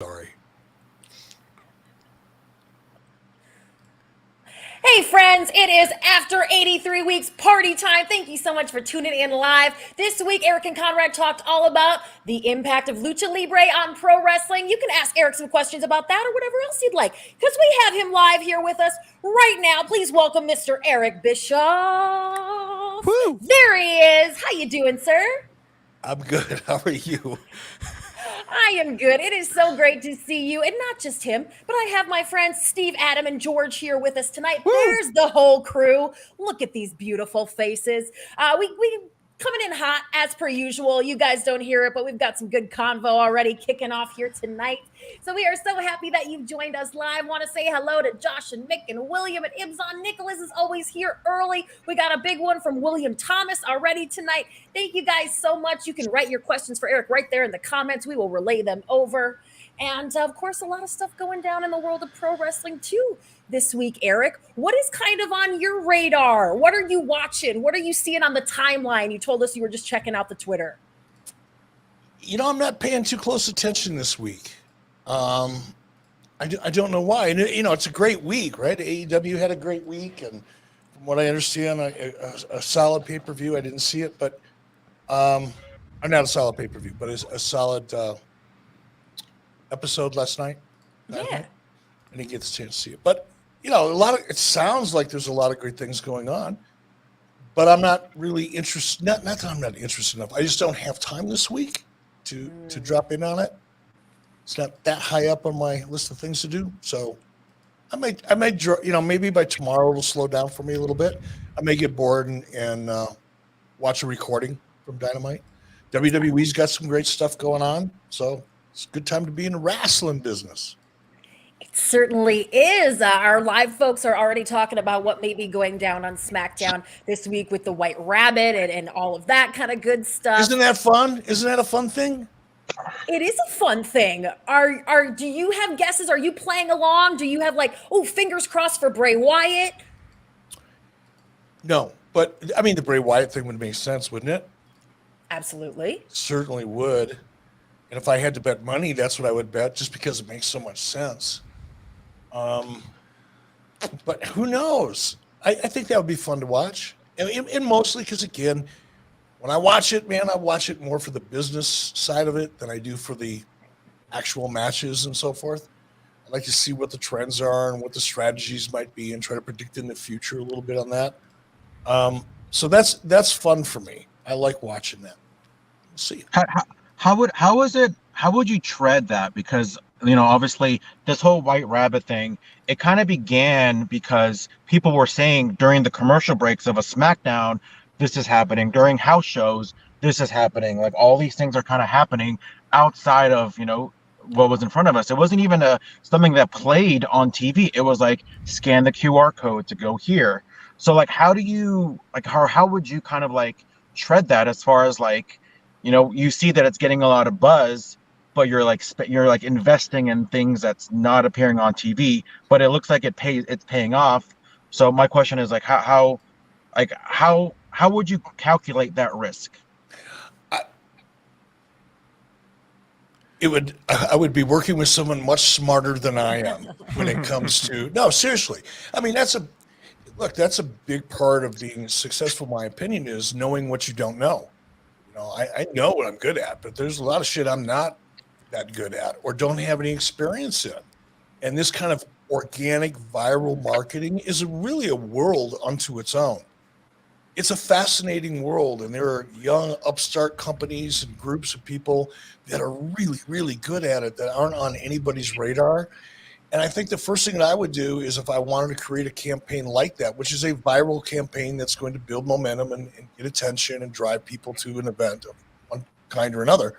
Sorry. Hey friends, it is after 83 weeks party time. Thank you so much for tuning in live. This week, Eric and Conrad talked all about the impact of Lucha Libre on pro wrestling. You can ask Eric some questions about that or whatever else you'd like, because we have him live here with us right now. Please welcome Mr. Eric Bischoff. Woo! There he is. How you doing, sir? I'm good. How are you? I am good. It is so great to see you, and not just him, but I have my friends Steve, Adam, and George here with us tonight. Woo! There's the whole crew. Look at these beautiful faces. We coming in hot as per usual. You guys don't hear it, but we've got some good convo already kicking off here tonight. So we are so happy that you've joined us live. Want to say hello to Josh and Mick and William and Ibzon. Nicholas is always here early. We got a big one from William Thomas already tonight. Thank you guys so much. You can write your questions for Eric right there in the comments. We will relay them over. And of course, a lot of stuff going down in the world of pro wrestling too this week, Eric. What is kind of on your radar? What are you watching? What are you seeing on the timeline? You told us you were just checking out the Twitter. I'm not paying too close attention this week. I don't know why. And, it's a great week, right? AEW had a great week. And from what I understand, a solid pay-per-view. I didn't see it, but I'm not a solid pay-per-view, but it's a solid episode last night. Yeah. I didn't get the chance to see it. But, it sounds like there's a lot of great things going on, but I'm not really interested. Not that I'm not interested enough. I just don't have time this week to drop in on it. It's not that high up on my list of things to do. So I might, maybe by tomorrow it'll slow down for me a little bit. I may get bored and watch a recording from Dynamite. WWE's got some great stuff going on. So it's a good time to be in the wrestling business. It certainly is. Our live folks are already talking about what may be going down on SmackDown this week with the White Rabbit and all of that kind of good stuff. Isn't that fun? Isn't that a fun thing? It is a fun thing. Do you have guesses? Are you playing along? Do you have fingers crossed for Bray Wyatt? No, but I mean the Bray Wyatt thing would make sense, wouldn't it? Absolutely. Certainly would. And if I had to bet money, that's what I would bet, just because it makes so much sense. But who knows? I think that would be fun to watch. And mostly because, again, when I watch it, man, I watch it more for the business side of it than I do for the actual matches and so forth. I like to see what the trends are and what the strategies might be and try to predict in the future a little bit on that. So that's fun for me. I like watching that. We'll see. How would you tread that? Because obviously this whole White Rabbit thing, it kind of began because people were saying during the commercial breaks of a SmackDown, this is happening. During house shows, this is happening. Like all these things are kind of happening outside of what was in front of us. It wasn't even something that played on TV. It was like scan the QR code to go here. So how do you how would you kind of tread that as far as you see that it's getting a lot of buzz, but you're investing in things that's not appearing on TV, but it looks like it's paying off. So my question is how would you calculate that risk? I would be working with someone much smarter than I am when it comes to, no, seriously. I mean, that's a big part of being successful, in my opinion, is knowing what you don't know. I know what I'm good at, but there's a lot of shit I'm not that good at or don't have any experience in. And this kind of organic viral marketing is really a world unto its own. It's a fascinating world, and there are young upstart companies and groups of people that are really, really good at it that aren't on anybody's radar. And I think the first thing that I would do is if I wanted to create a campaign like that, which is a viral campaign that's going to build momentum and get attention and drive people to an event of one kind or another,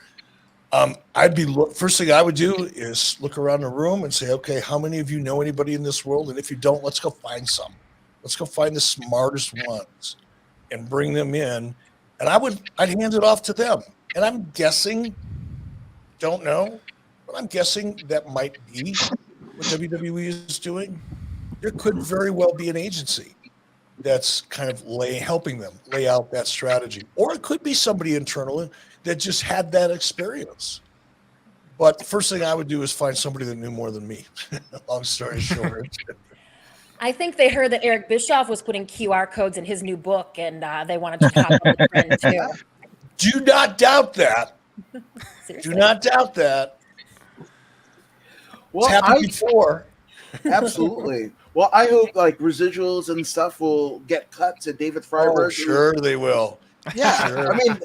first thing I would do is look around the room and say, okay, how many of you know anybody in this world? And if you don't, let's go find some. Let's go find the smartest ones and bring them in. And I'd hand it off to them. And I'm guessing, don't know, but I'm guessing that might be what WWE is doing. There could very well be an agency that's kind of helping them lay out that strategy. Or it could be somebody internal that just had that experience. But the first thing I would do is find somebody that knew more than me. Long story short. I think they heard that Eric Bischoff was putting QR codes in his new book, and they wanted to hop on the trend too. Do not doubt that. Seriously. Do not doubt that. Well, It's happened before. absolutely. Well, I hope like residuals and stuff will get cut to David Freiberg. Oh, sure they will. Yeah, Sure. I mean,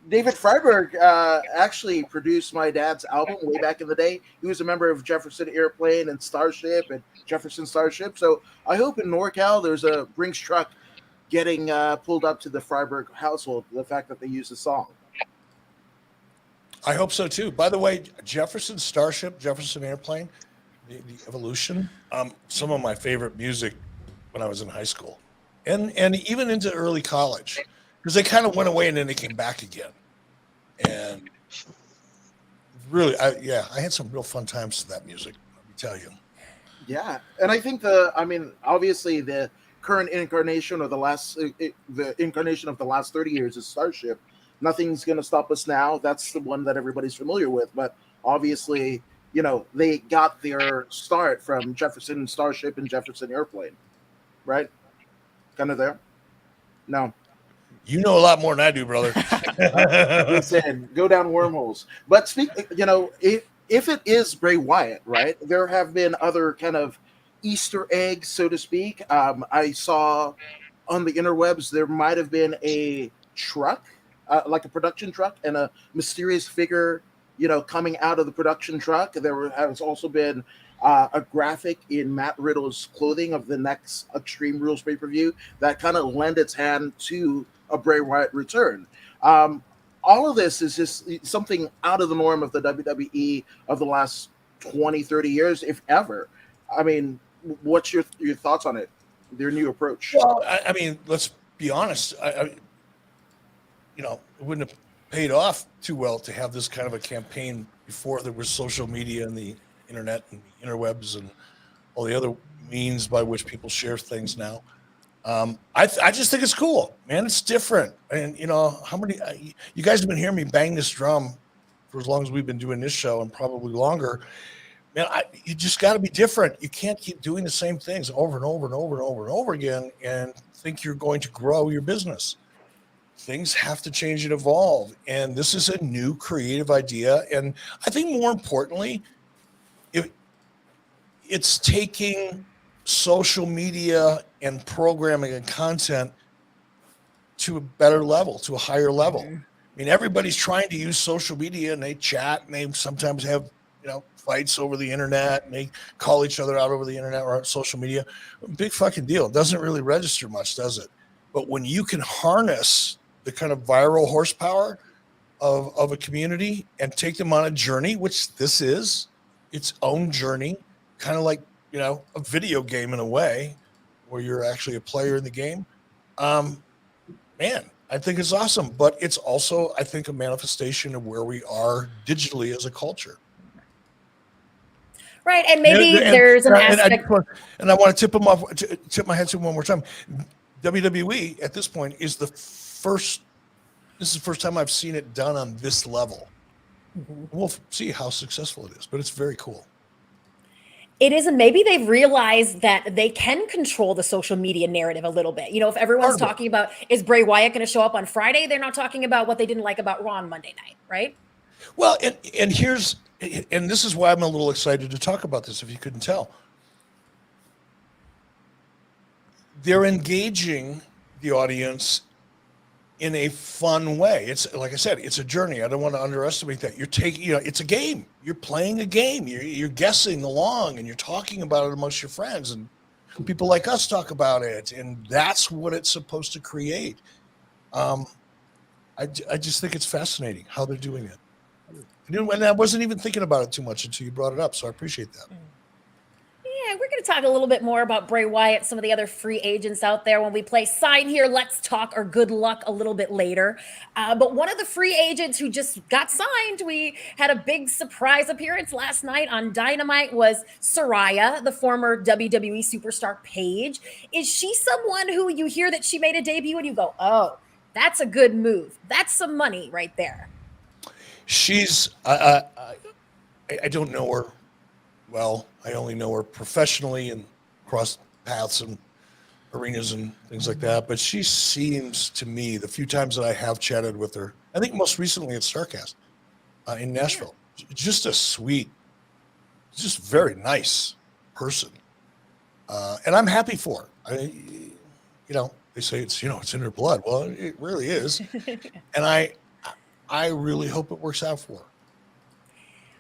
David Freiberg actually produced my dad's album way back in the day. He was a member of Jefferson Airplane and Starship and Jefferson Starship. So I hope in NorCal there's a Brinks truck getting pulled up to the Freiberg household. The fact that they use the song. I hope so too. By the way, Jefferson Starship, Jefferson Airplane, the Evolution, some of my favorite music when I was in high school, and even into early college, because they kind of went away and then they came back again, and really, I had some real fun times to that music. Let me tell you. Yeah, and I think obviously the current incarnation of the incarnation of the last 30 years is Starship. Nothing's going to stop us now. That's the one that everybody's familiar with. But obviously, they got their start from Jefferson Starship and Jefferson Airplane, right? Kind of there. No. You know a lot more than I do, brother. Listen, go down wormholes. But if it is Bray Wyatt, right? There have been other kind of Easter eggs, so to speak. I saw on the interwebs there might have been a truck, like a production truck, and a mysterious figure, coming out of the production truck. There has also been a graphic in Matt Riddle's clothing of the next Extreme Rules pay-per-view that kind of lend its hand to a Bray Wyatt return. All of this is just something out of the norm of the WWE of the last 20, 30 years, if ever. I mean, what's your thoughts on it, their new approach? Well, I mean, let's be honest. It wouldn't have paid off too well to have this kind of a campaign before there was social media and the internet and the interwebs and all the other means by which people share things now. I just think it's cool, man. It's different. And, how many you guys have been hearing me bang this drum for as long as we've been doing this show and probably longer. Man, you just got to be different. You can't keep doing the same things over and over and over and over and over again and think you're going to grow your business. Things have to change and evolve. And this is a new creative idea. And I think more importantly, it's taking social media and programming and content to a better level, to a higher level. I mean, everybody's trying to use social media and they chat and they sometimes have, fights over the internet and they call each other out over the internet or on social media. Big fucking deal. It doesn't really register much, does it? But when you can harness the kind of viral horsepower of a community and take them on a journey, which this is its own journey, kind of like, a video game in a way where you're actually a player in the game. Man, I think it's awesome, but it's also, I think, a manifestation of where we are digitally as a culture. Right, and maybe there's an aspect. And I want to tip my head to one more time. WWE at this point is the first time I've seen it done on this level. Mm-hmm. We'll see how successful it is, but it's very cool. It is, and maybe they've realized that they can control the social media narrative a little bit. If everyone's talking about, is Bray Wyatt going to show up on Friday? They're not talking about what they didn't like about Raw on Monday night, right? Well, and this is why I'm a little excited to talk about this, if you couldn't tell. They're engaging the audience in a fun way. It's like I said, it's a journey. I don't want to underestimate that. You're taking, it's a game. You're playing a game. You're guessing along and you're talking about it amongst your friends and people like us talk about it. And that's what it's supposed to create. I just think it's fascinating how they're doing it. And I wasn't even thinking about it too much until you brought it up. So I appreciate that. Yeah, we're going to talk a little bit more about Bray Wyatt, some of the other free agents out there when we play Sign Here, Let's Talk, or Good Luck a little bit later. But one of the free agents who just got signed, we had a big surprise appearance last night on Dynamite, was Soraya, the former WWE superstar Paige. Is she someone who you hear that she made a debut and you go, oh, that's a good move. That's some money right there. She's I don't know her well. I only know her professionally and cross paths and arenas and things like that. But she seems to me, the few times that I have chatted with her, I think most recently at StarCast in Nashville, just a sweet, just very nice person. And I'm happy for her. They say it's in her blood. Well, it really is. And I really hope it works out for her.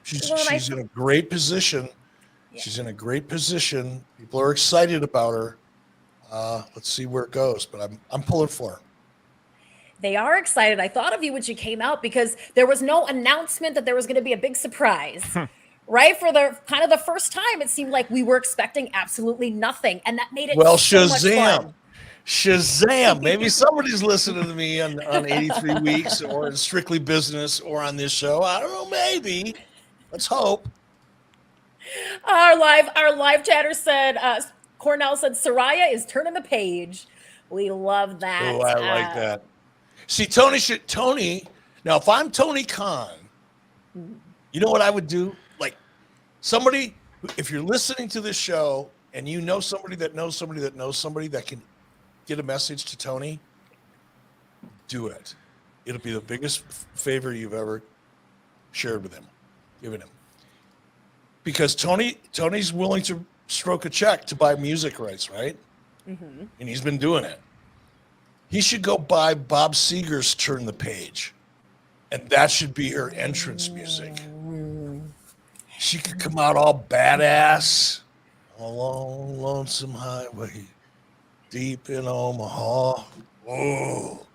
She's in a great position. Yeah. She's in a great position. People are excited about her. Let's see where it goes, but I'm pulling for her. They are excited. I thought of you when she came out because there was no announcement that there was going to be a big surprise. Right? For the first time, it seemed like we were expecting absolutely nothing. And that made it so much fun. Shazam. Maybe somebody's listening to me on 83 Weeks or in Strictly Business or on this show. I don't know, maybe. Let's hope. Our live chatter said, Cornell said, Soraya is turning the page. We love that. Oh, I like that. See, Tony, now if I'm Tony Khan, you know what I would do? Like somebody, if you're listening to this show and you know somebody that knows somebody that knows somebody that can get a message to Tony, do it. It'll be the biggest favor you've ever shared with him, given him. Because Tony's willing to stroke a check to buy music rights, right? Mm-hmm. And he's been doing it. He should go buy Bob Seger's Turn the Page. And that should be her entrance music. She could come out all badass. Along Lonesome Highway, deep in Omaha. Oh,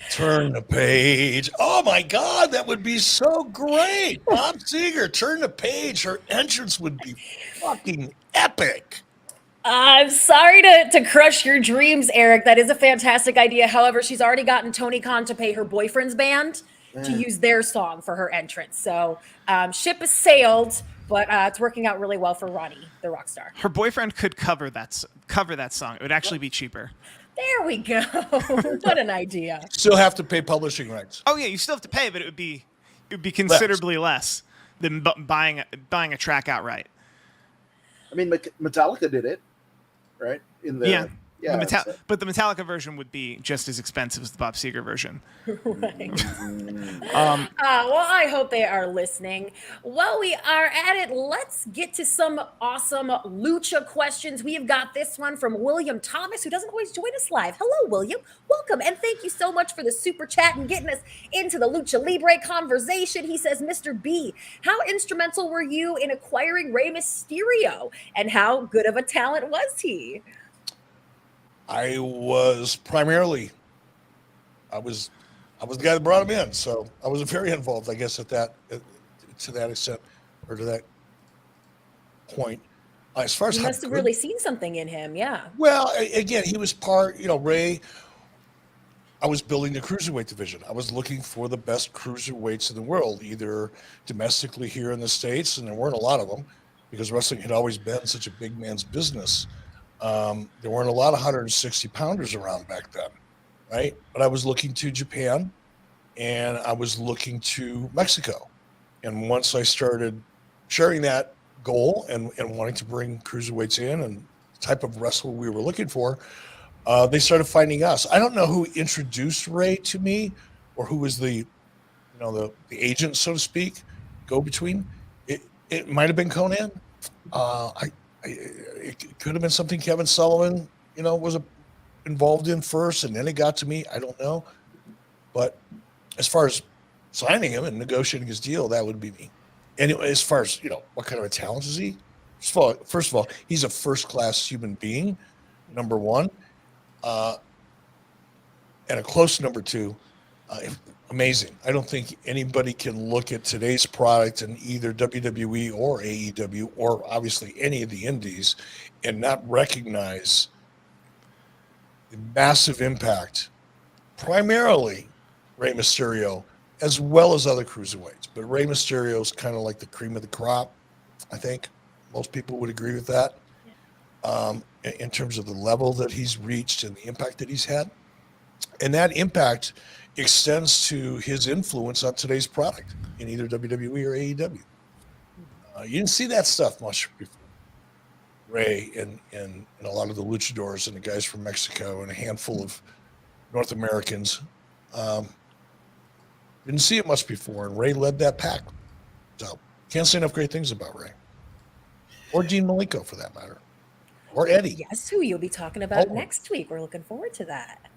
turn the page. Oh my God, that would be so great. Bob Seger, turn the page. Her entrance would be fucking epic. I'm sorry to crush your dreams, Eric. That is a fantastic idea. However, she's already gotten Tony Khan to pay her boyfriend's band to use their song for her entrance. So ship has sailed, but it's working out really well for Ronnie, the rock star. Her boyfriend could cover that song. It would actually be cheaper. There we go. What an idea. Still have to pay publishing rights. Oh yeah, you still have to pay, but it would be considerably less than buying a track outright. I mean, Metallica did it, right? But the Metallica version would be just as expensive as the Bob Seger version. Right. Well, I hope they are listening. While we are at it, let's get to some awesome Lucha questions. We have got this one from William Thomas, who doesn't always join us live. Hello, William. Welcome, and thank you so much for the super chat and getting us into the Lucha Libre conversation. He says, Mr. B, how instrumental were you in acquiring Rey Mysterio, and how good of a talent was he? I was the guy that brought him in, so I was very involved, I guess, to that extent, or to that point. As far as you must have really seen something in him, yeah. Well, again, he was part, Ray. I was building the cruiserweight division. I was looking for the best cruiserweights in the world, either domestically here in the States, and there weren't a lot of them because wrestling had always been such a big man's business. There weren't a lot of 160 pounders around back then, right? But I was looking to Japan and I was looking to Mexico. And once I started sharing that goal and wanting to bring cruiserweights in and the type of wrestler we were looking for, they started finding us. I don't know who introduced Ray to me or who was the agent, so to speak, go-between. It might have been Conan. It could have been something Kevin Sullivan, was involved in first, and then it got to me. I don't know. But as far as signing him and negotiating his deal, that would be me. And as far as, what kind of a talent is he? First of all, he's a first-class human being, number one. And a close number two, amazing. I don't think anybody can look at today's product in either WWE or AEW or obviously any of the indies and not recognize the massive impact, primarily Rey Mysterio, as well as other cruiserweights. But Rey Mysterio is kind of like the cream of the crop, I think. Most people would agree with that in terms of the level that he's reached and the impact that he's had. And that impact extends to his influence on today's product in either WWE or AEW. You didn't see that stuff much before. Ray and a lot of the luchadors and the guys from Mexico and a handful of North Americans didn't see it much before, and Ray led that pack. So can't say enough great things about Ray. Or Dean Malenko, for that matter. Or Eddie. Guess who you'll be talking about next week. We're looking forward to that.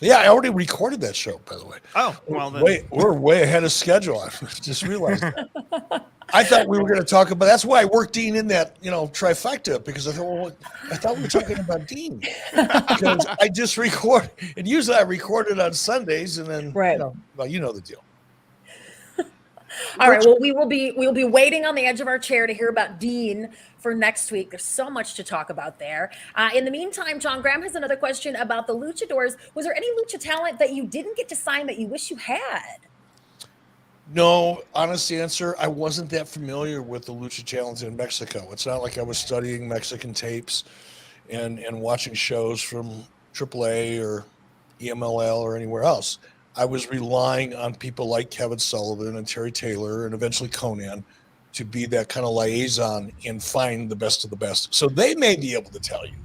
Yeah, I already recorded that show, by the way. Oh, well then. We're way ahead of schedule. I just realized that. I thought we were going to talk about. That's why I worked Dean in that trifecta, because I thought we were talking about Dean, because I just record, and usually I record it on Sundays, and then you know the deal. All right. Well, we'll be waiting on the edge of our chair to hear about Dean for next week. There's so much to talk about there. In the meantime, John Graham has another question about the luchadors. Was there any lucha talent that you didn't get to sign that you wish you had? No, honest answer, I wasn't that familiar with the lucha talents in Mexico. It's not like I was studying Mexican tapes and watching shows from AAA or EMLL or anywhere else. I was relying on people like Kevin Sullivan and Terry Taylor and eventually Conan to be that kind of liaison and find the best of the best. So they may be able to tell you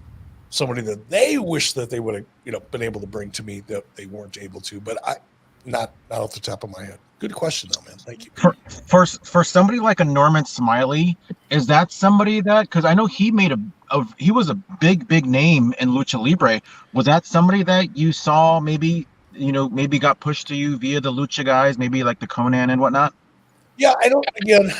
somebody that they wish that they would have been able to bring to me that they weren't able to, but not off the top of my head. Good question though, man. Thank you. For somebody like a Norman Smiley, is that somebody that, because I know he made he was a big name in Lucha Libre. Was that somebody that you saw maybe got pushed to you via the Lucha guys, maybe like the Conan and whatnot? Yeah, I don't, again,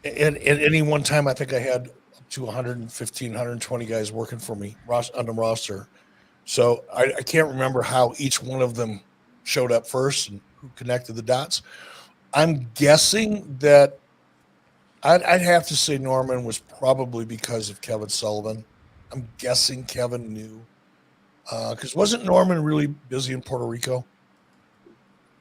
at any one time, I think I had up to 115, 120 guys working for me on the roster. So I can't remember how each one of them showed up first and who connected the dots. I'm guessing that I'd have to say Norman was probably because of Kevin Sullivan. I'm guessing Kevin knew. Because wasn't Norman really busy in Puerto Rico?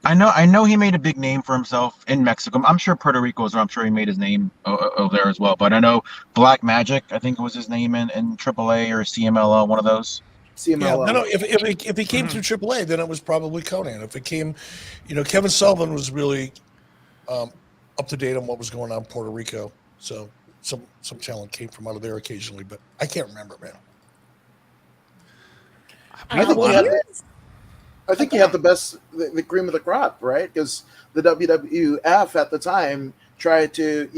I know he made a big name for himself in Mexico. I'm sure Puerto Rico is where I'm sure he made his name over there as well. But I know Black Magic, I think it was his name in AAA or CMLL, one of those. CMLL. Yeah, no. If he came through AAA, then it was probably Conan. If it came, Kevin Sullivan was really up to date on what was going on in Puerto Rico. So some talent came from out of there occasionally, but I can't remember, man. I think he had the best, the cream of the crop, right? Because the WWF at the time tried to,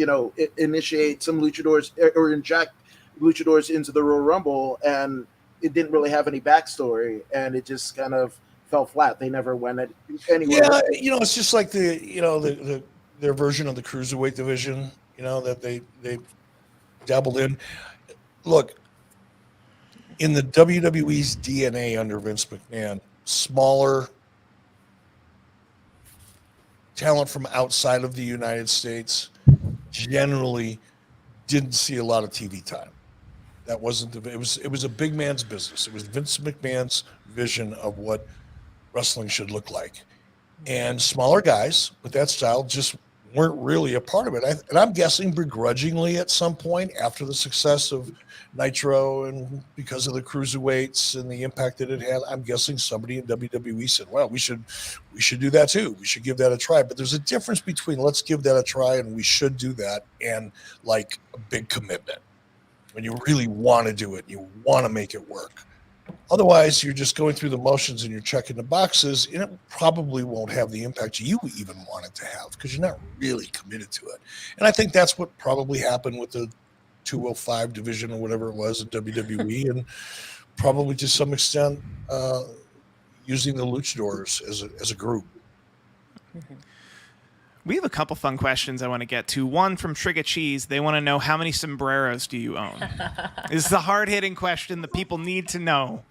initiate some luchadors or inject luchadors into the Royal Rumble, and it didn't really have any backstory, and it just kind of fell flat. They never went anywhere. Yeah, it's just like their version of the cruiserweight division, that they dabbled in. Look, in the WWE's DNA under Vince McMahon, smaller talent from outside of the United States generally didn't see a lot of TV time. That wasn't it was a big man's business. It was Vince McMahon's vision of what wrestling should look like. And smaller guys with that style just weren't really a part of it. And I'm guessing begrudgingly at some point after the success of Nitro and because of the cruiserweights and the impact that it had, I'm guessing somebody in WWE said, well, we should do that too. We should give that a try. But there's a difference between let's give that a try and we should do that and like a big commitment. When you really want to do it, you want to make it work. Otherwise, you're just going through the motions and you're checking the boxes, and it probably won't have the impact you even want it to have because you're not really committed to it. And I think that's what probably happened with the 205 division or whatever it was at WWE, and probably to some extent using the luchadors as a group. Mm-hmm. We have a couple fun questions I want to get to. One from Trigga Cheese. They want to know, how many sombreros do you own? This is a hard-hitting question that people need to know.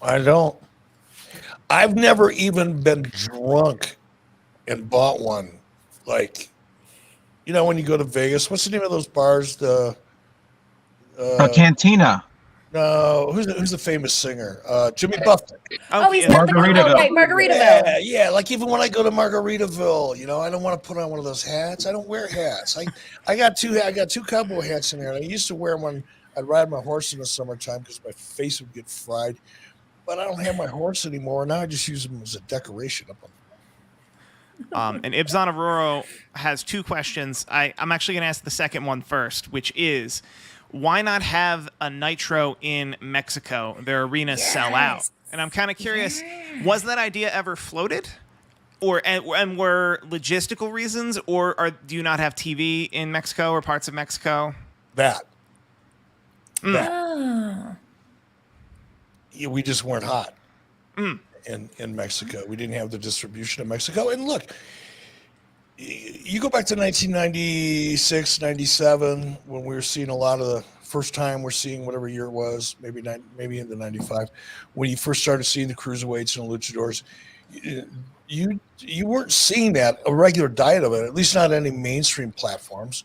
I don't. I've never even been drunk and bought one. Like, when you go to Vegas, what's the name of those bars? The Cantina. No, who's the famous singer? Jimmy Buffett. Oh, he's got Margaritaville. Yeah. Like even when I go to Margaritaville, I don't want to put on one of those hats. I don't wear hats. I got two cowboy hats in there. And I used to wear them when I'd ride my horse in the summertime because my face would get fried. But I don't have my horse anymore. Now I just use them as a decoration up on. And Ibzan Aurora has two questions. I'm actually going to ask the second one first, which is, why not have a Nitro in Mexico? Their arenas sell out. And I'm kind of curious, was that idea ever floated? And were logistical reasons, or do you not have TV in Mexico or parts of Mexico? That. Oh. Yeah, we just weren't hot in Mexico. We didn't have the distribution in Mexico. And look, you go back to 1996, 97, when we were seeing a lot of the first time we're seeing whatever year it was, maybe into 95, when you first started seeing the cruiserweights and luchadors. You weren't seeing that, a regular diet of it, at least not any mainstream platforms.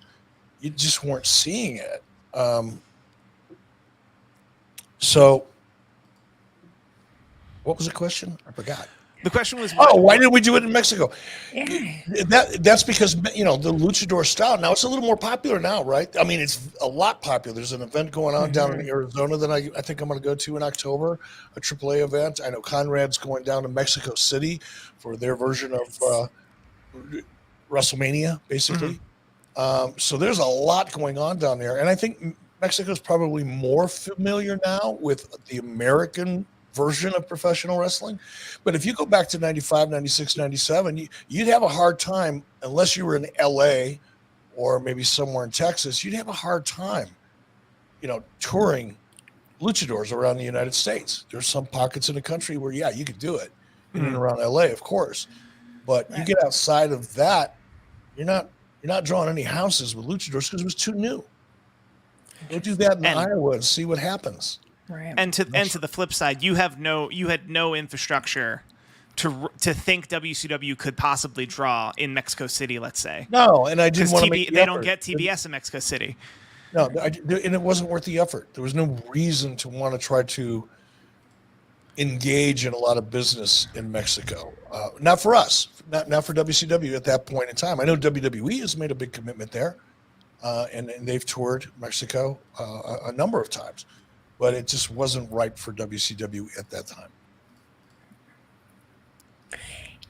You just weren't seeing it. So what was the question? I forgot. The question was, why did we do it in Mexico? Yeah. That's because, the luchador style, now it's a little more popular now, right? I mean, it's a lot popular. There's an event going on down in Arizona that I think I'm going to go to in October, a AAA event. I know Conrad's going down to Mexico City for their version of WrestleMania, basically. So there's a lot going on down there. And I think Mexico's probably more familiar now with the American version of professional wrestling. But if you go back to 95, 96, 97, you'd have a hard time, unless you were in LA or maybe somewhere in Texas, you'd have a hard time, touring luchadors around the United States. There's some pockets in the country where, you could do it in and around LA, of course. But you get outside of that, you're not drawing any houses with luchadors because it was too new. Go do that in Iowa and see what happens. Right. And to the flip side, you had no infrastructure to think WCW could possibly draw in Mexico City, let's say. No, and I didn't want to make the they effort. don't get TBS in Mexico City. No, and it wasn't worth the effort. There was no reason to want to try to engage in a lot of business in Mexico. Not for us, not for WCW at that point in time. I know WWE has made a big commitment there, and they've toured Mexico a number of times. But it just wasn't right for WCW at that time.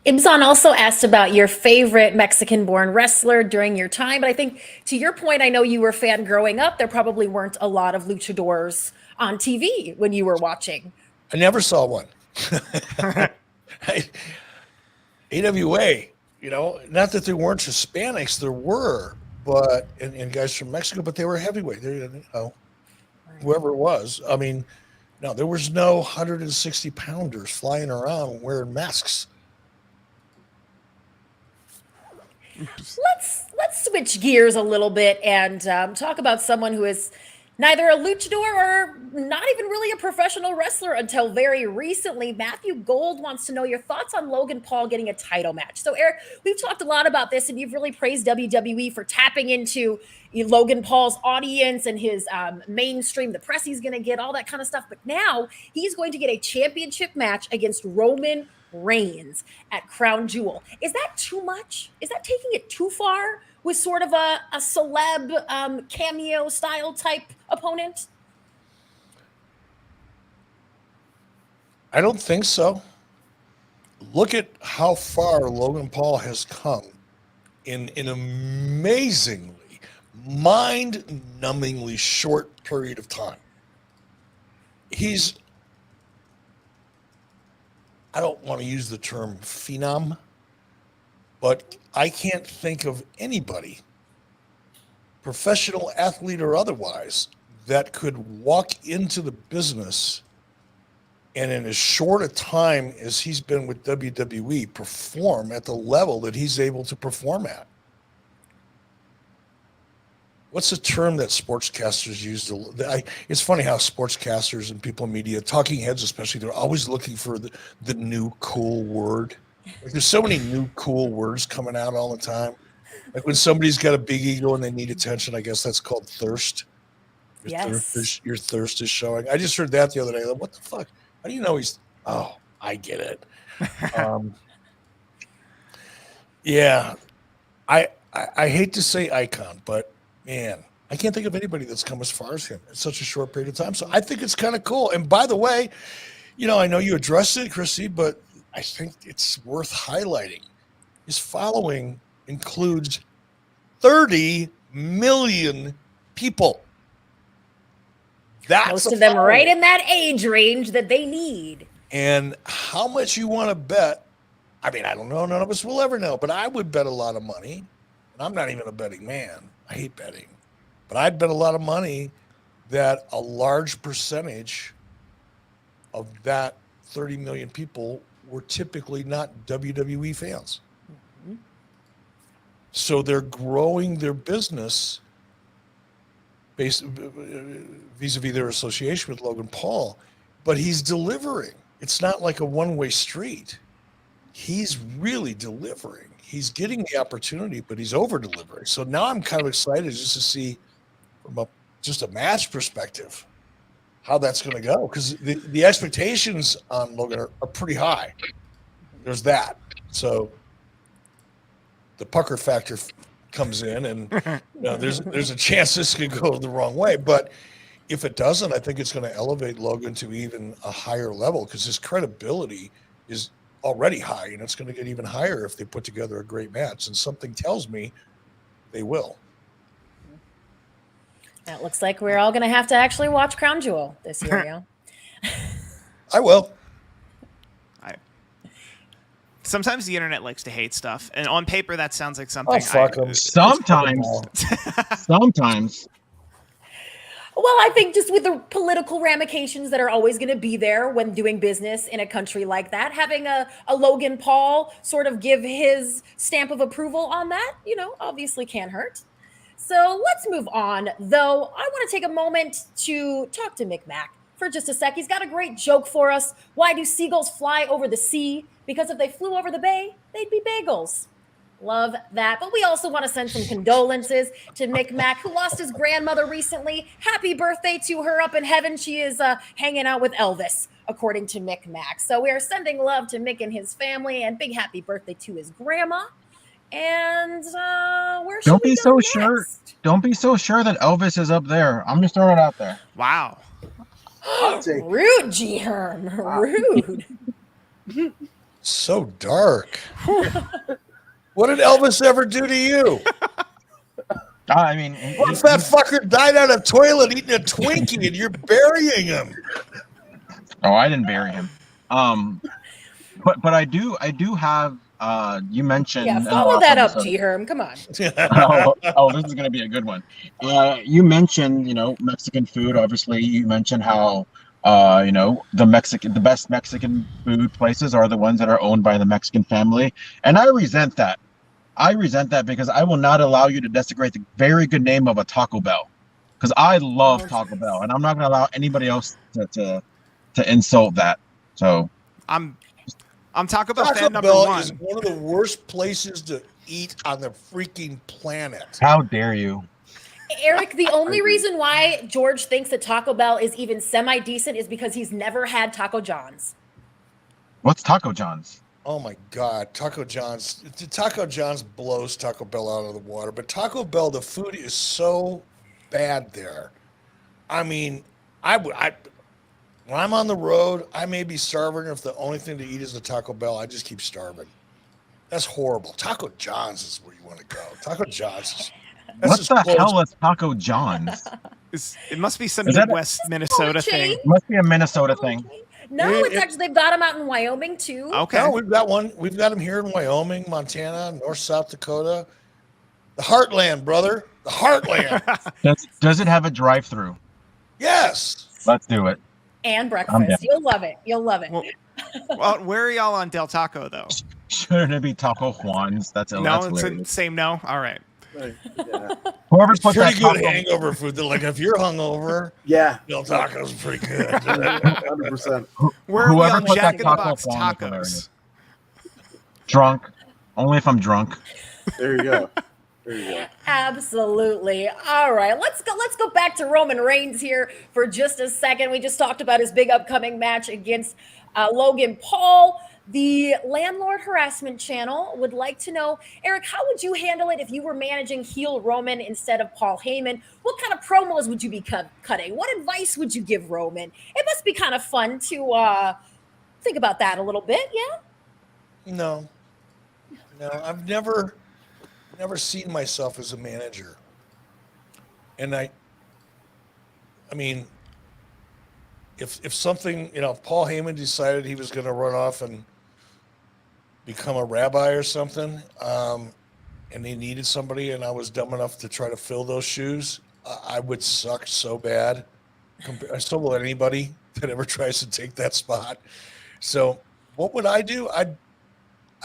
Ibzan also asked about your favorite Mexican-born wrestler during your time. But I think, to your point, I know you were a fan growing up. There probably weren't a lot of luchadors on TV when you were watching. I never saw one. AWA, not that there weren't Hispanics, there were, but and guys from Mexico, but they were heavyweight. Whoever it was. I mean, no, there was no 160 pounders flying around wearing masks. Let's switch gears a little bit and talk about someone who is neither a luchador or not even really a professional wrestler until very recently. Matthew Gold wants to know your thoughts on Logan Paul getting a title match. So, Eric, we've talked a lot about this, and you've really praised WWE for tapping into Logan Paul's audience and his mainstream, the press he's going to get, all that kind of stuff. But now he's going to get a championship match against Roman Reigns at Crown Jewel. Is that too much? Is that taking it too far with sort of a celeb cameo style type opponent? I don't think so. Look at how far Logan Paul has come in an amazingly, mind-numbingly short period of time. I don't want to use the term phenom, but I can't think of anybody, professional athlete or otherwise, that could walk into the business and in as short a time as he's been with WWE perform at the level that he's able to perform at. What's the term that sportscasters use? It's funny how sportscasters and people in media, talking heads especially, they're always looking for the new cool word. Like there's so many new cool words coming out all the time. Like when somebody's got a big ego and they need attention, I guess that's called thirst. Your thirst is showing. I just heard that the other day. Like, what the fuck? How do you know he's? Oh, I get it. Yeah, I hate to say icon, but man, I can't think of anybody that's come as far as him in such a short period of time. So I think it's kind of cool. And by the way, I know you addressed it, Christy, but I think it's worth highlighting. his following includes 30 million people. That's Most a of them following. right in that age range that they need. And how much you want to bet? I mean, I don't know. None of us will ever know, but I would bet a lot of money. And I'm not even a betting man. I hate betting. But I'd bet a lot of money that a large percentage of that 30 million people were typically not WWE fans. Mm-hmm. So they're growing their business based vis-a-vis their association with Logan Paul, but he's delivering. It's not like a one-way street. He's really delivering. He's getting the opportunity, but he's over-delivering. So now I'm kind of excited just to see from just a match perspective how that's going to go, because the expectations on Logan are pretty high. There's that. So the pucker factor comes in, and there's a chance this could go the wrong way. But if it doesn't, I think it's going to elevate Logan to even a higher level, because his credibility is already high, and it's going to get even higher if they put together a great match. And something tells me they will. That looks like we're all going to have to actually watch Crown Jewel this year. I will. Sometimes the internet likes to hate stuff, and on paper that sounds like something. Oh, fuck 'em. Sometimes. Well, I think just with the political ramifications that are always going to be there when doing business in a country like that, having a Logan Paul sort of give his stamp of approval on that, obviously can't hurt. So let's move on, though. I want to take a moment to talk to Mick Mack for just a sec. He's got a great joke for us. Why do seagulls fly over the sea? Because if they flew over the bay, they'd be bagels. Love that. But we also want to send some condolences to Mick Mack, who lost his grandmother recently. Happy birthday to her up in heaven. She is hanging out with Elvis, according to Mick Mack. So we are sending love to Mick and his family, and big happy birthday to his grandma. And where should we go next? Don't be so sure that Elvis is up there. I'm just throwing it out there. Wow. Rude, G Herm. Rude. So dark. What did Elvis ever do to you? I mean, what if that fucker died on a toilet eating a Twinkie and you're burying him? Oh, I didn't bury him. But I do have. You mentioned. Yeah, follow that up, G Herm. Come on. This is gonna be a good one. You mentioned, Mexican food. Obviously, you mentioned how the best Mexican food places are the ones that are owned by the Mexican family, and I resent that. Because I will not allow you to desecrate the very good name of a Taco Bell, because I love Taco Bell, and I'm not going to allow anybody else to insult that. So I'm Taco Bell fan number Bell one. is one of the worst places to eat on the freaking planet. How dare you? Eric, the only reason why George thinks that Taco Bell is even semi-decent is because he's never had Taco John's. What's Taco John's? Oh my God, Taco John's blows Taco Bell out of the water. But Taco Bell, the food is so bad there. I mean, when I'm on the road, I may be starving. If the only thing to eat is the Taco Bell, I just keep starving. That's horrible. Taco John's is where you want to go. Taco John's. What the hell is Taco John's? It must be some Midwest Minnesota thing. It must be a Minnesota thing. No, it's actually, they've got them out in Wyoming too. Okay. No, we've got one. We've got them here in Wyoming, Montana, North, South Dakota. The Heartland, brother. The Heartland. Does it have a drive-through? Yes. Let's do it. And breakfast. You'll love it. You'll love it. Well, where are y'all on Del Taco, though? Shouldn't it be Taco Juan's? That's it's the same no? All right. Yeah. Whoever put that Pretty good taco, hangover food. They're like, if you're hungover, Yeah, Del Taco's pretty good. 100%. Where are we Whoever on put Jack that in the taco Box Juan is tacos? hilarious. Drunk. Only if I'm drunk. There you go. There you go. Absolutely. All right, let's go back to Roman Reigns here for just a second. We just talked about his big upcoming match against Logan Paul. The Landlord Harassment Channel would like to know, Eric, how would you handle it if you were managing heel Roman instead of Paul Heyman? What kind of promos would you be cutting? What advice would you give Roman? It must be kind of fun to think about that a little bit, yeah? No. No, I've never seen myself as a manager. And I mean, if something, if Paul Heyman decided he was going to run off and become a rabbi or something, and he needed somebody, and I was dumb enough to try to fill those shoes, I would suck so bad. I still will anybody that ever tries to take that spot. So what would I do? I'd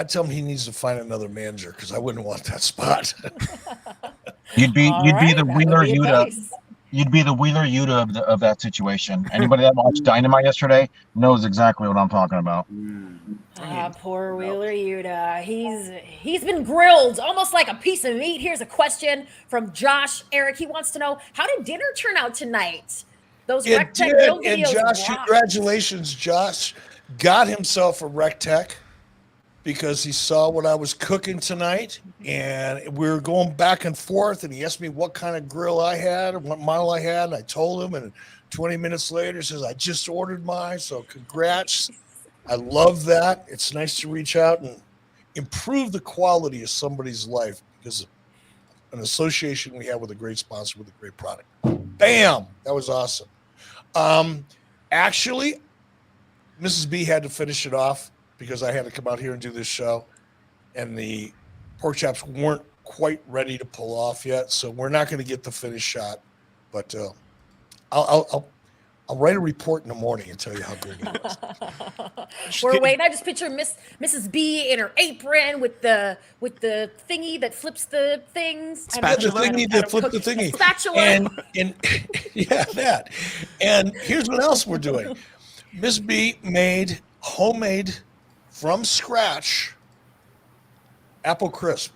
tell him he needs to find another manager because I wouldn't want that spot. You'd be All the right, that would Wheeler be Yuta. advice. You'd be the Wheeler Yuta of that situation. Anybody that watched Dynamite yesterday knows exactly what I'm talking about. Poor Wheeler Yuta. He's been grilled almost like a piece of meat. Here's a question from Josh Eric. He wants to know, how did dinner turn out tonight? Those It Rec Tech did, grill and videos Josh, rocked. congratulations, Josh. Got himself a Rec Tech because he saw what I was cooking tonight, and we were going back and forth, and he asked me what kind of grill I had and what model I had, and I told him, and 20 minutes later, he says, I just ordered mine, so congrats. I love that. It's nice to reach out and improve the quality of somebody's life because of an association we have with a great sponsor with a great product. Bam! That was awesome. Actually, Mrs. B had to finish it off because I had to come out here and do this show, and the pork chops weren't quite ready to pull off yet, so we're not going to get the finished shot. But I'll write a report in the morning and tell you how good it was. We're waiting. I just picture Mrs. B in her apron with the thingy that flips the things. The thingy that flipped the thingy. Spatula. And yeah, that. And here's what else we're doing. Miss B made homemade from scratch apple crisp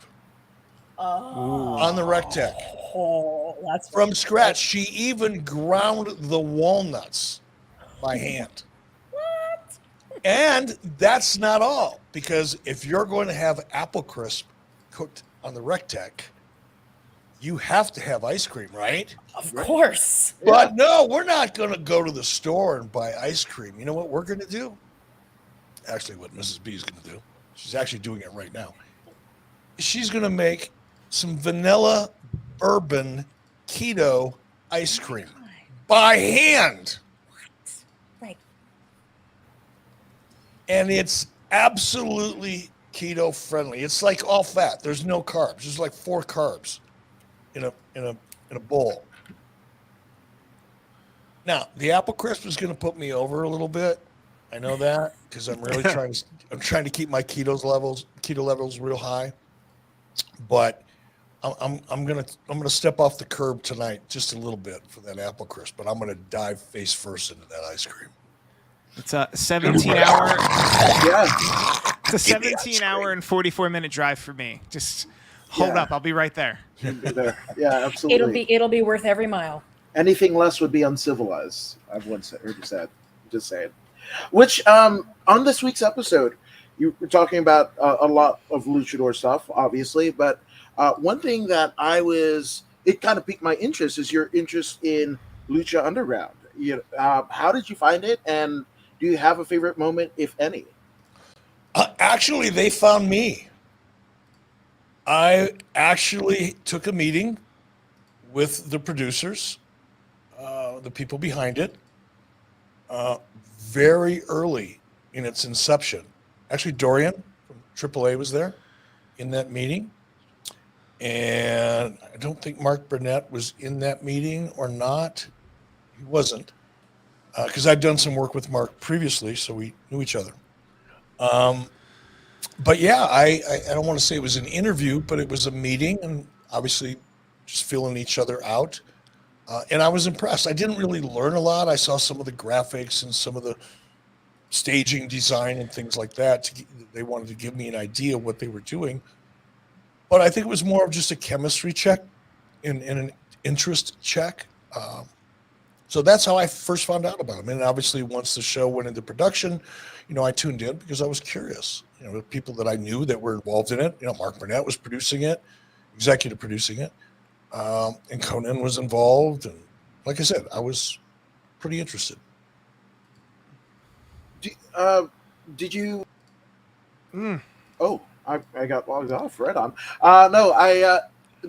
on the Rec Tech. Oh, that's From scratch. She even ground the walnuts by hand. What? And that's not all, because if you're going to have apple crisp cooked on the Rec Tech, you have to have ice cream, right? Of course. But no, we're not going to go to the store and buy ice cream. You know what we're going to do? Actually, what Mrs. B is going to do, she's actually doing it right now. She's going to make some vanilla bourbon keto ice cream by hand. Right. And it's absolutely keto friendly. It's like all fat. There's no carbs. There's like 4 carbs in a bowl. Now, the apple crisp is going to put me over a little bit. I know that because I'm really trying to keep my keto levels real high. But I'm gonna step off the curb tonight just a little bit for that apple crisp, but I'm gonna dive face first into that ice cream. It's a 17-hour. Yeah. It's a 17-hour and 44-minute drive for me. Just hold up, I'll be right there. There. Yeah, absolutely. It'll be worth every mile. Anything less would be uncivilized. I've once heard you said. Just saying. Which on this week's episode, you were talking about a lot of luchador stuff, obviously, but one thing that it kind of piqued my interest is your interest in Lucha Underground. How did you find it, and do you have a favorite moment, if any? Actually, they found me. I actually took a meeting with the producers, the people behind it, very early in its inception. Actually, Dorian from AAA was there in that meeting. And I don't think Mark Burnett was in that meeting or not. He wasn't. Because I'd done some work with Mark previously, so we knew each other. But yeah, I don't want to say it was an interview, but it was a meeting, and obviously just feeling each other out. And I was impressed. I didn't really learn a lot. I saw some of the graphics and some of the staging design and things like that. They wanted to give me an idea of what they were doing. But I think it was more of just a chemistry check and an interest check. So that's how I first found out about him. And obviously, once the show went into production, I tuned in because I was curious. The people that I knew that were involved in it. Mark Burnett was producing it, executive producing it, and Conan was involved. And like I said, I was pretty interested. Did you? Oh, I got logged off. Right on. No,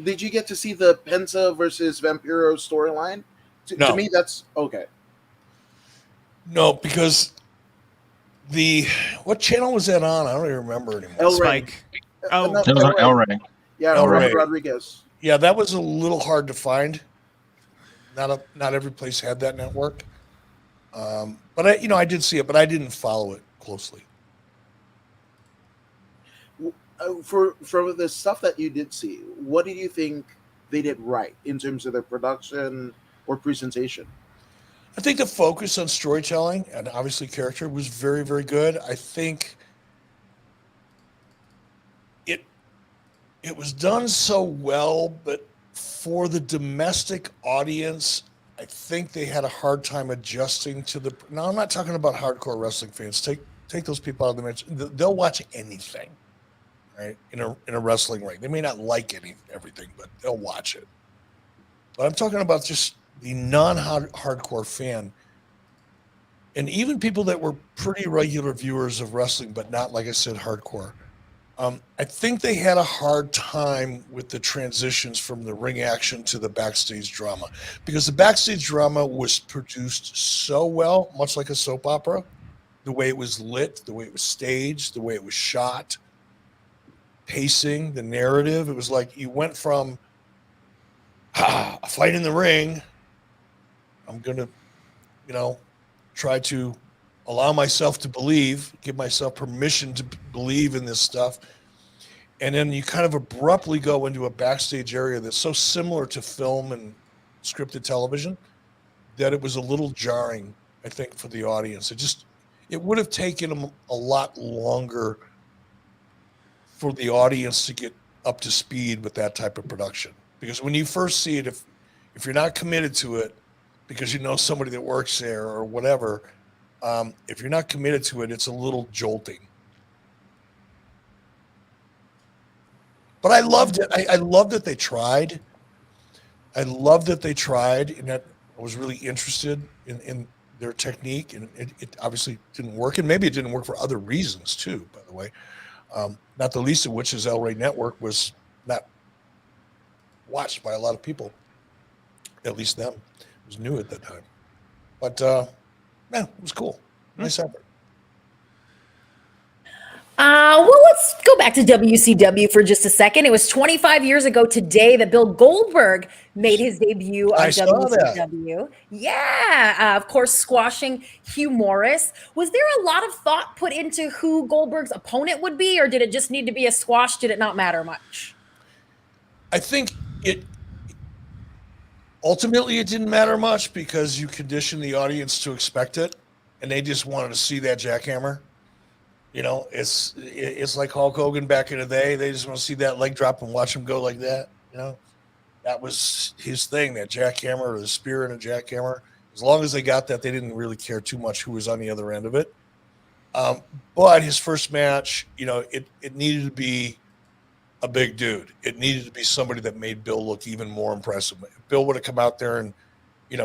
did you get to see the Penta versus Vampiro storyline? To No. me, that's okay. No, because what channel was that on? I don't even remember anymore. El Rey. Spike. Oh, No, It was on El Rey. Yeah, El Robert Rey. Rodriguez. Yeah, that was a little hard to find. Not every place had that network. But I did see it, but I didn't follow it closely. For the stuff that you did see, what did you think they did right in terms of their production or presentation? I think the focus on storytelling and obviously character was very, very good. I think it was done so well, but for the domestic audience, I think they had a hard time adjusting to the. Now, I'm not talking about hardcore wrestling fans. Take those people out of the match. They'll watch anything, right? In a wrestling ring, they may not like everything, but they'll watch it. But I'm talking about just the non-hardcore fan, and even people that were pretty regular viewers of wrestling, but not, like I said, hardcore. I think they had a hard time with the transitions from the ring action to the backstage drama, because the backstage drama was produced so well, much like a soap opera, the way it was lit, the way it was staged, the way it was shot, pacing, the narrative. It was like you went from a fight in the ring. I'm going to, try to allow myself to believe, give myself permission to believe in this stuff. And then you kind of abruptly go into a backstage area that's so similar to film and scripted television that it was a little jarring, I think, for the audience. It would have taken them a lot longer for the audience to get up to speed with that type of production. Because when you first see it, if you're not committed to it, because you know somebody that works there or whatever, if you're not committed to it, it's a little jolting. But I loved it. I loved that they tried. I loved that they tried, and that I was really interested in their technique. And it obviously didn't work, and maybe it didn't work for other reasons too, by the way. Not the least of which is El Rey Network was not watched by a lot of people, at least them. It was new at that time. But, it was cool. Nice effort. Well, let's go back to WCW for just a second. It was 25 years ago today that Bill Goldberg made his debut on WCW. Yeah, of course, squashing Hugh Morris. Was there a lot of thought put into who Goldberg's opponent would be, or did it just need to be a squash? Did it not matter much? I think ultimately it didn't matter much because you conditioned the audience to expect it, and they just wanted to see that jackhammer. It's like Hulk Hogan back in the day. They just want to see that leg drop and watch him go like that. That was his thing, that jackhammer or the spear and a jackhammer. As long as they got that, they didn't really care too much who was on the other end of it. But his first match, it needed to be a big dude. It needed to be somebody that made Bill look even more impressive. If Bill would have come out there and,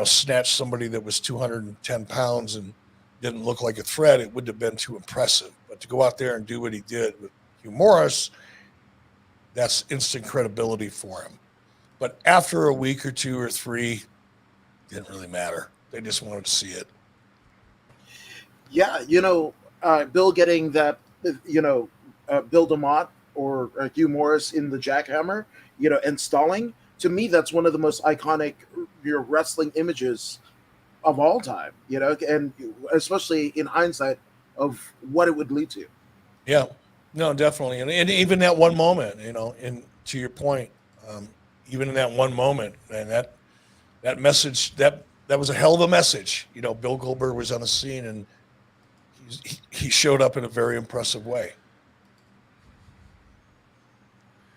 snatched somebody that was 210 pounds and didn't look like a threat, it wouldn't have been too impressive. But to go out there and do what he did with Hugh Morris, that's instant credibility for him. But after a week or two or three, it didn't really matter. They just wanted to see it. Yeah, Bill getting that, Bill DeMott or Hugh Morris in the jackhammer, and stalling, to me, that's one of the most iconic wrestling images of all time, and especially in hindsight of what it would lead to. Yeah, no, definitely. And even that one moment, and to your point, even in that one moment, and that message, that was a hell of a message. Bill Goldberg was on the scene and he showed up in a very impressive way.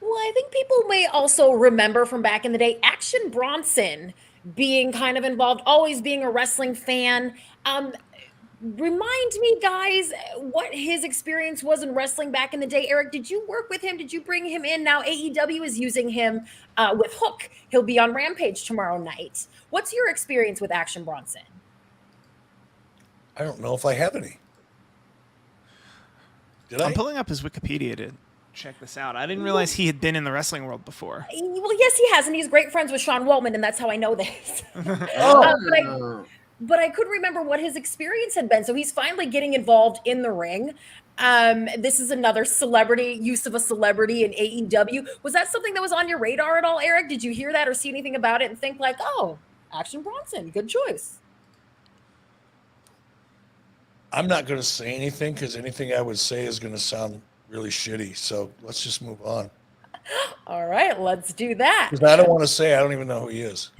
Well, I think people may also remember from back in the day, Action Bronson being kind of involved, always being a wrestling fan. Remind me, guys, what his experience was in wrestling back in the day. Eric, did you work with him? Did you bring him in? Now AEW is using him with Hook. He'll be on Rampage tomorrow night. What's your experience with Action Bronson? I don't know if I have any. Did I? I'm pulling up his Wikipedia. Check this out. I didn't realize he had been in the wrestling world before. Well, yes, he has, and he's great friends with Sean Waltman, and that's how I know this. But I couldn't remember what his experience had been. So he's finally getting involved in the ring. This is another celebrity, use of a celebrity in AEW. Was that something that was on your radar at all, Eric? Did you hear that or see anything about it and think like, oh, Action Bronson, good choice? I'm not going to say anything because anything I would say is going to sound really shitty. So let's just move on. All right, let's do that. Because I don't want to say I don't even know who he is.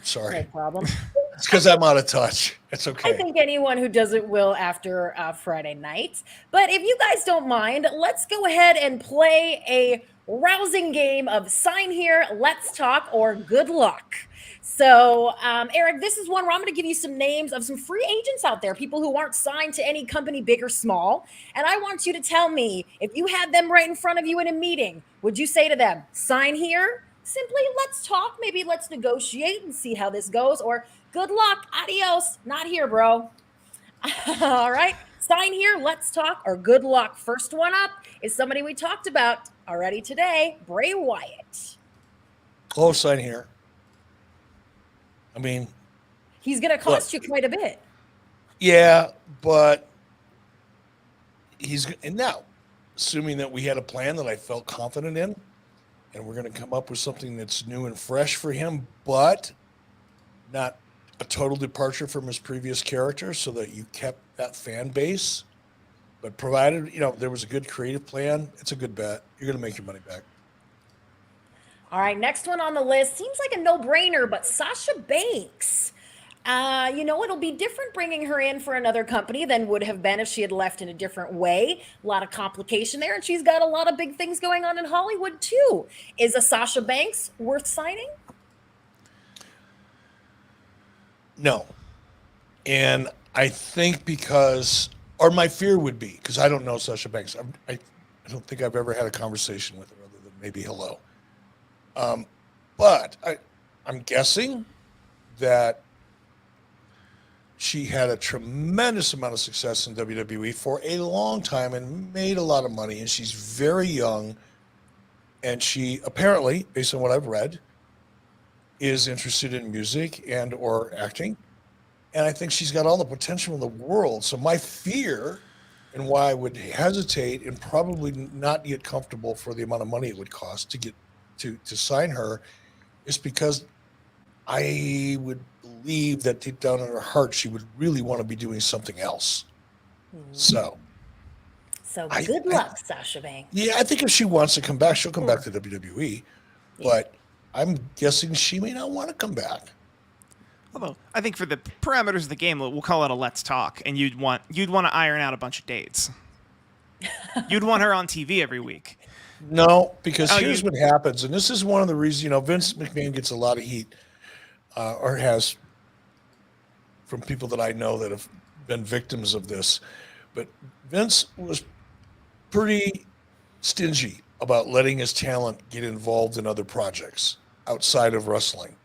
Sorry. No problem. It's because I'm out of touch. It's okay. I think anyone who does it will after Friday night. But if you guys don't mind, let's go ahead and play a rousing game of Sign Here, Let's Talk, or Good Luck. So, Eric, this is one where I'm going to give you some names of some free agents out there, people who aren't signed to any company, big or small. And I want you to tell me, if you had them right in front of you in a meeting, would you say to them, sign here? Simply, let's talk. Maybe let's negotiate and see how this goes. Or good luck. Adios. Not here, bro. All right. Sign here. Let's talk. Or good luck. First one up is somebody we talked about already today, Bray Wyatt. Oh, sign here. I mean, he's going to cost you quite a bit. Yeah, but and now, assuming that we had a plan that I felt confident in, and we're going to come up with something that's new and fresh for him, but not a total departure from his previous character, so that you kept that fan base. But provided, there was a good creative plan, it's a good bet. You're going to make your money back. All right, next one on the list seems like a no-brainer, but Sasha Banks. It'll be different bringing her in for another company than would have been if she had left in a different way. A lot of complication there, and she's got a lot of big things going on in Hollywood, too. Is a Sasha Banks worth signing? No. And I think or my fear would be, because I don't know Sasha Banks. I don't think I've ever had a conversation with her other than maybe hello. But I'm guessing that she had a tremendous amount of success in WWE for a long time and made a lot of money. And she's very young. And she apparently, based on what I've read, is interested in music and or acting. And I think she's got all the potential in the world. So my fear and why I would hesitate and probably not get comfortable for the amount of money it would cost to get to sign her is because I would believe that deep down in her heart, she would really want to be doing something else. So good luck, Sasha Banks. Yeah, I think if she wants to come back, she'll come back to WWE. But I'm guessing she may not want to come back. Although I think for the parameters of the game, we'll call it a let's talk, and you'd want to iron out a bunch of dates. You'd want her on TV every week. No, because here's what happens, and this is one of the reasons, Vince McMahon gets a lot of heat, or has, from people that I know that have been victims of this. But Vince was pretty stingy about letting his talent get involved in other projects outside of wrestling.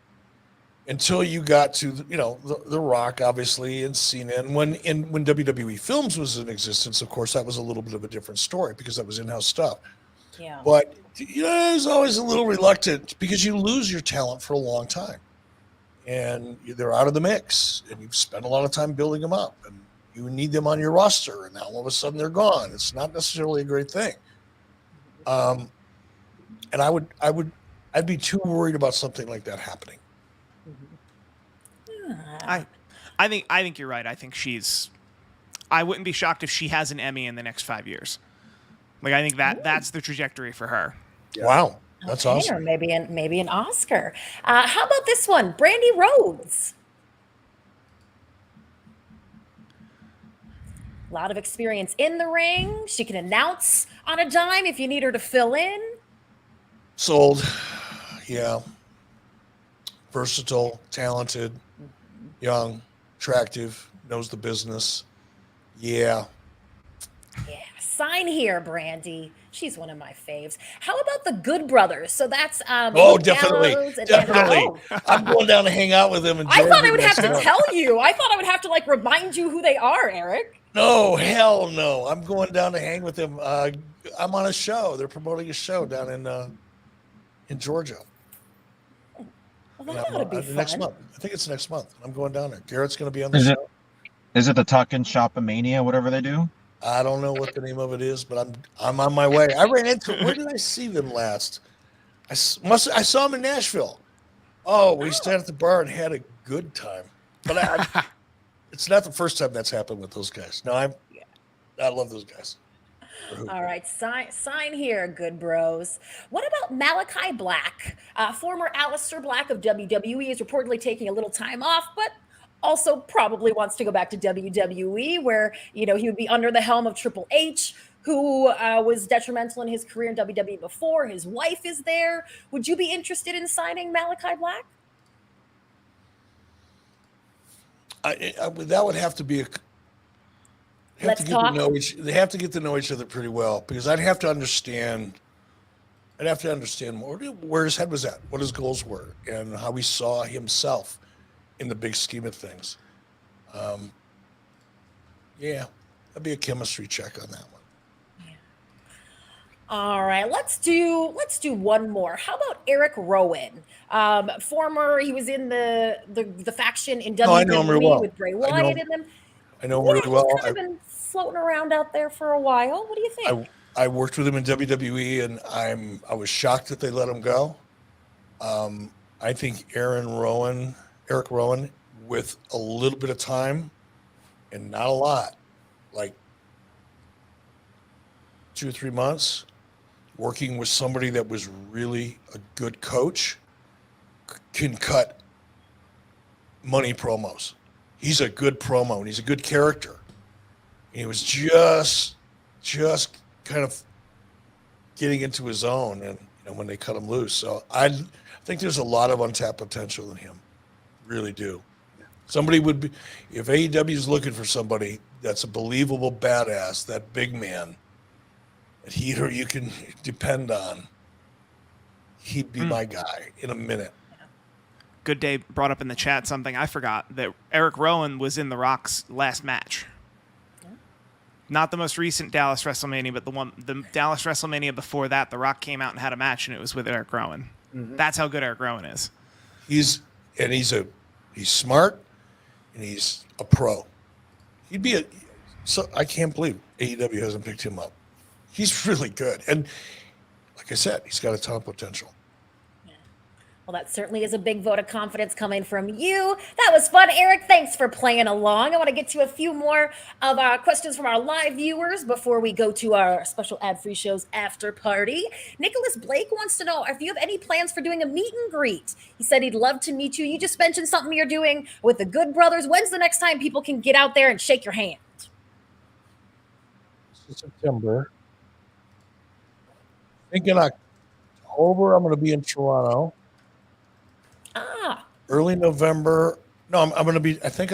Until you got to, The Rock, obviously, and Cena. And when WWE Films was in existence, of course, that was a little bit of a different story because that was in-house stuff. Yeah. But, I was always a little reluctant because you lose your talent for a long time. And they're out of the mix. And you've spent a lot of time building them up. And you need them on your roster. And now all of a sudden they're gone. It's not necessarily a great thing. And I'd be too worried about something like that happening. I think you're right. I think I wouldn't be shocked if she has an Emmy in the next 5 years. Like, I think that's the trajectory for her. Yeah. Wow. That's awesome. Or maybe an Oscar. How about this one? Brandy Rhodes. A lot of experience in the ring. She can announce on a dime if you need her to fill in. Sold. Yeah. Versatile, talented, young, attractive, knows the business. Yeah. Yes. Sign here, Brandy. She's one of my faves. How about the Good Brothers? So that's Oh, Luke definitely, Gallows and definitely. Oh. I'm going down to hang out with them in I Georgia thought I would have next to month. tell you. I thought I would have to like remind you who they are, Eric. No, hell no. I'm going down to hang with them. I'm on a show. They're promoting a show down in Georgia. Well, that ought to be fun. Next month. I think it's next month. I'm going down there. Garrett's going to be on the Is it show. is it the Talkin' Shop-a-mania, whatever they do? I don't know what the name of it is, but I'm on my way. I ran into. Where did I see them last? I saw them in Nashville. Oh, we stayed at the bar and had a good time. But it's not the first time that's happened with those guys. No, I love those guys. All right, sign here, good bros. What about Malachi Black? Former Aleister Black of WWE is reportedly taking a little time off, but also probably wants to go back to WWE, where he would be under the helm of Triple H, who was detrimental in his career in WWE before. His wife is there. Would you be interested in signing Malachi Black? That would have to be Let's talk. They have to get to know each other pretty well, because I'd have to understand more where his head was at, what his goals were, and how he saw himself in the big scheme of things. Yeah, that'd be a chemistry check on that one. All right, let's do one more. How about Eric Rowan? He was in the faction in WWE I know him really well. with Bray Wyatt in them. I know him really well. He's kind of been floating around out there for a while. What do you think? I worked with him in WWE, and I was shocked that they let him go. I think Eric Rowan, with a little bit of time and not a lot, like 2 or 3 months, working with somebody that was really a good coach, can cut money promos. He's a good promo, and he's a good character. And he was just kind of getting into his own, and when they cut him loose. So I think there's a lot of untapped potential in him. Really do. Somebody would be, if AEW is looking for somebody that's a believable badass, that big man, that he or you can depend on, he'd be my guy in a minute. Good Day brought up in the chat something I forgot, that Eric Rowan was in The Rock's last match. Not the most recent Dallas WrestleMania, but the Dallas WrestleMania before that, The Rock came out and had a match, and it was with Eric Rowan. Mm-hmm. That's how good Eric Rowan is. He's smart, and he's a pro. So I can't believe AEW hasn't picked him up. He's really good, and like I said, he's got a ton of potential. Well, that certainly is a big vote of confidence coming from you. That was fun, Eric. Thanks for playing along. I want to get to a few more of our questions from our live viewers before we go to our special ad-free shows after party. Nicholas Blake wants to know if you have any plans for doing a meet and greet. He said he'd love to meet you. You just mentioned something you're doing with the Good Brothers. When's the next time people can get out there and shake your hand? September. I think in October, I'm going to be in Toronto. Early November. No, I'm going to be, I think,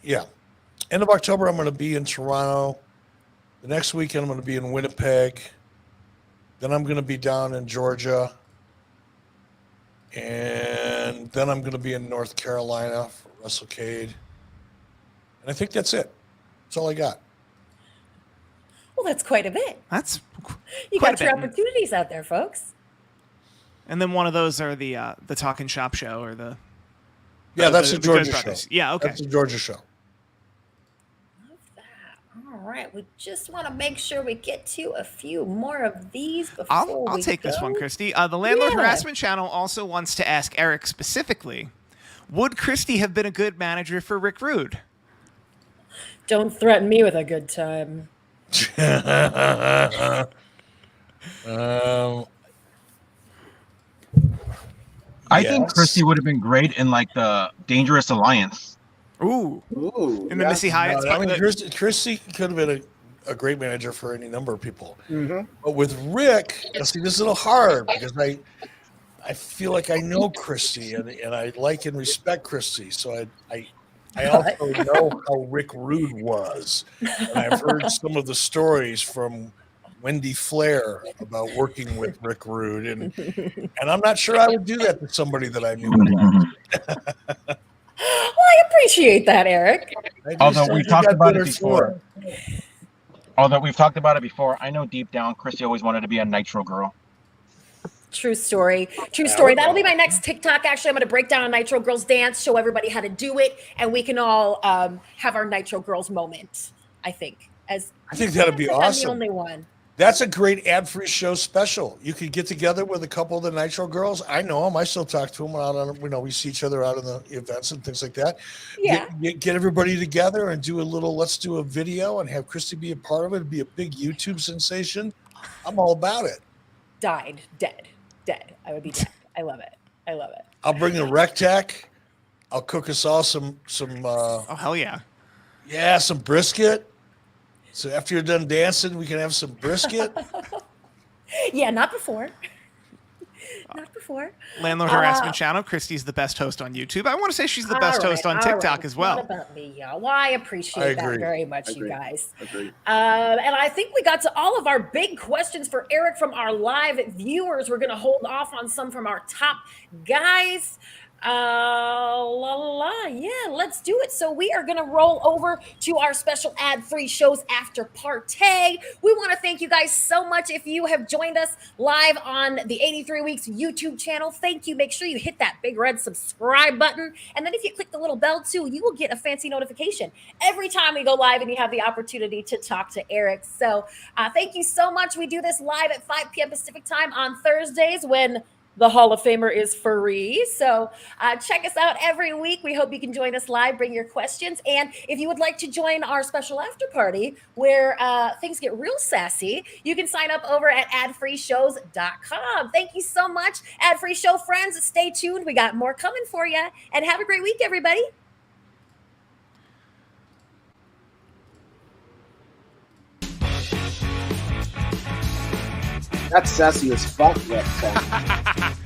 yeah. End of October, I'm going to be in Toronto. The next weekend, I'm going to be in Winnipeg. Then I'm going to be down in Georgia. And then I'm going to be in North Carolina for WrestleCade. And I think that's it. That's all I got. Well, that's quite a bit. You quite got your opportunities out there, folks. And then one of those are the Talkin' Shop show, or the that's the Georgia show. Yeah, okay. That's the Georgia show. Love that. All right, we just want to make sure we get to a few more of these before I'll take this one, Christy. The Landlord Harassment Channel also wants to ask Eric specifically, would Christy have been a good manager for Rick Rude? Don't threaten me with a good time. I think Christy would have been great in like the Dangerous Alliance. Ooh. In the Missy Hyatt. Christy could have been a great manager for any number of people. Mm-hmm. But with Rick, see, this is a little hard because I feel like I know Christy and I like and respect Christy. So I also know how Rick Rude was. And I've heard some of the stories from Wendy Flair about working with Rick Rude. And I'm not sure I would do that to somebody that I knew. Well, I appreciate that, Eric. Although we've talked about it before. I know deep down, Christy always wanted to be a Nitro girl. True story. True story. That'll be my next TikTok. Actually, I'm going to break down a Nitro Girls dance, show everybody how to do it, and we can all have our Nitro Girls moment, I think. I think that'd be awesome. I'm the only one. That's a great ad-free show special. You could get together with a couple of the Nitro girls. I know them. I still talk to them out on, we see each other out in the events and things like that. Yeah. Get everybody together and let's do a video and have Christy be a part of it. It'd be a big YouTube sensation. I'm all about it. Dead. I would be dead. I love it. I'll bring a rec tech. I'll cook us all some Oh, hell yeah. Yeah, some brisket. So after you're done dancing, we can have some brisket. Yeah, not before. Landlord Harassment Channel. Christy's the best host on YouTube. I want to say she's the best host on TikTok as well. What about me, y'all? Well, I appreciate that very much, you guys. Agreed. And I think we got to all of our big questions for Eric from our live viewers. We're going to hold off on some from our top guys. Yeah, let's do it. So we are going to roll over to our special ad-free shows after Partay. We want to thank you guys so much. If you have joined us live on the 83 Weeks YouTube channel, thank you. Make sure you hit that big red subscribe button. And then if you click the little bell too, you will get a fancy notification every time we go live and you have the opportunity to talk to Eric. So thank you so much. We do this live at 5 p.m. Pacific time on Thursdays when the Hall of Famer is free. So check us out every week. We hope you can join us live, bring your questions. And if you would like to join our special after party where things get real sassy, you can sign up over at adfreeshows.com. Thank you so much, Ad Free Show friends. Stay tuned. We got more coming for you. And have a great week, everybody. That's sassy as fuck, that song.